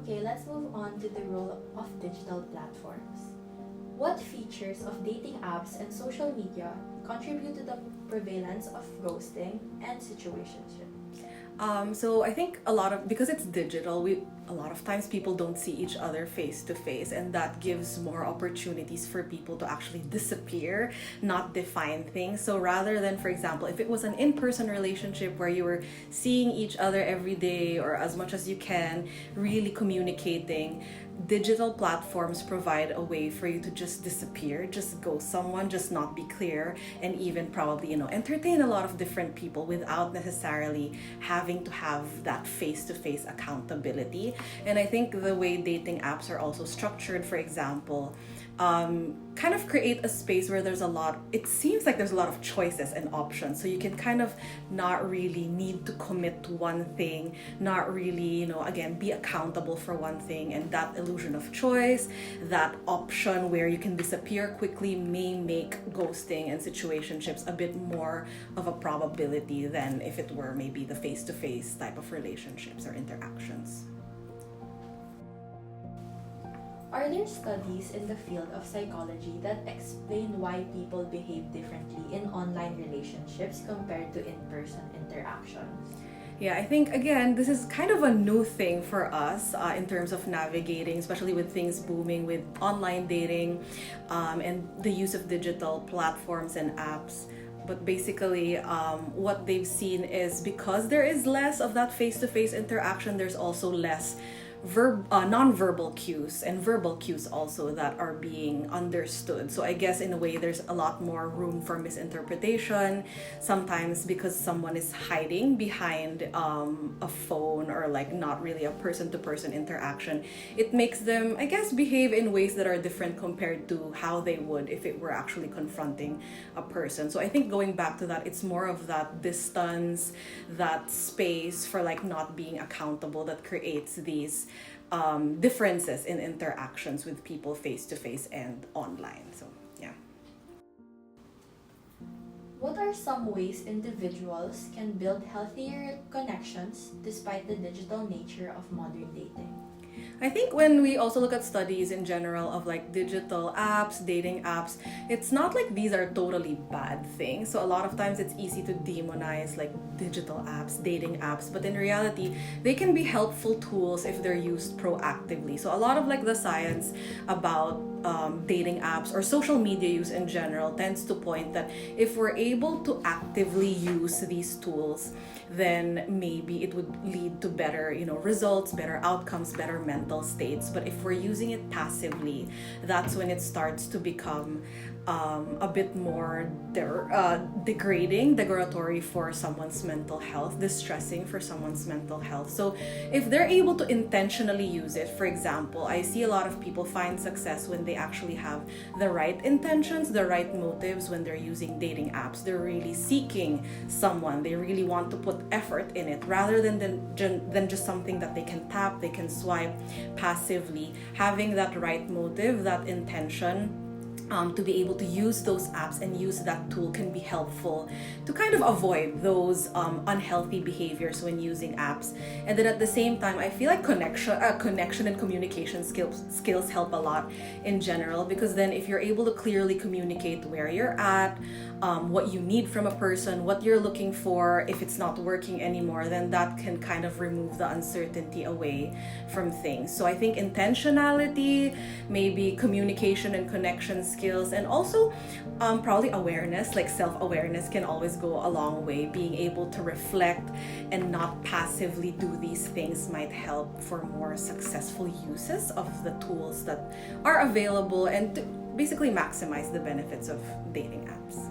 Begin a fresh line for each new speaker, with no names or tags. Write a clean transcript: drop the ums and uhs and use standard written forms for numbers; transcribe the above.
Okay, let's move on to the role of digital platforms. What features of dating apps and social media contribute to the prevalence of ghosting and situationship?
So I think because it's digital, a lot of times people don't see each other face to face, and that gives more opportunities for people to actually disappear, not define things. So rather than, for example, if it was an in-person relationship where you were seeing each other every day or as much as you can, really communicating, digital platforms provide a way for you to just disappear, just ghost someone, just not be clear, and even probably, entertain a lot of different people without necessarily having to have that face-to-face accountability. And I think the way dating apps are also structured, for example, kind of create a space where it seems like there's a lot of choices and options. So you can kind of not really need to commit to one thing, not really, again, be accountable for one thing. And that illusion of choice, that option where you can disappear quickly may make ghosting and situationships a bit more of a probability than if it were maybe the face-to-face type of relationships or interactions.
Are there studies in the field of psychology that explain why people behave differently in online relationships compared to in-person interactions?
Yeah, I think, again, this is kind of a new thing for us in terms of navigating, especially with things booming with online dating and the use of digital platforms and apps. But basically, what they've seen is because there is less of that face-to-face interaction, there's also less non-verbal cues and verbal cues also that are being understood. So I guess in a way there's a lot more room for misinterpretation, sometimes because someone is hiding behind a phone or like not really a person-to-person interaction. It makes them, I guess, behave in ways that are different compared to how they would if it were actually confronting a person. So I think going back to that, it's more of that distance, that space for like not being accountable that creates these differences in interactions with people face to face and online. So, yeah.
What are some ways individuals can build healthier connections despite the digital nature of modern dating?
I think when we also look at studies in general of like digital apps, dating apps, it's not like these are totally bad things. So a lot of times it's easy to demonize like digital apps, dating apps, but in reality, they can be helpful tools if they're used proactively. So a lot of like the science about dating apps or social media use in general tends to point that if we're able to actively use these tools, then maybe it would lead to better, results, better outcomes, better mental states. But if we're using it passively, that's when it starts to become a bit more degrading, degradatory for someone's mental health, distressing for someone's mental health. So if they're able to intentionally use it, for example, I see a lot of people find success when they actually have the right intentions, the right motives when they're using dating apps. They're really seeking someone. They really want to put effort in it rather than just something that they can tap, they can swipe passively. Having that right motive, that intention, to be able to use those apps and use that tool can be helpful to kind of avoid those unhealthy behaviors when using apps. And then at the same time, I feel like connection and communication skills help a lot in general, because then if you're able to clearly communicate where you're at, what you need from a person, what you're looking for, if it's not working anymore, then that can kind of remove the uncertainty away from things. So I think intentionality, maybe communication and connection skills, and also probably awareness, like self-awareness can always go a long way. Being able to reflect and not passively do these things might help for more successful uses of the tools that are available and to basically maximize the benefits of dating apps.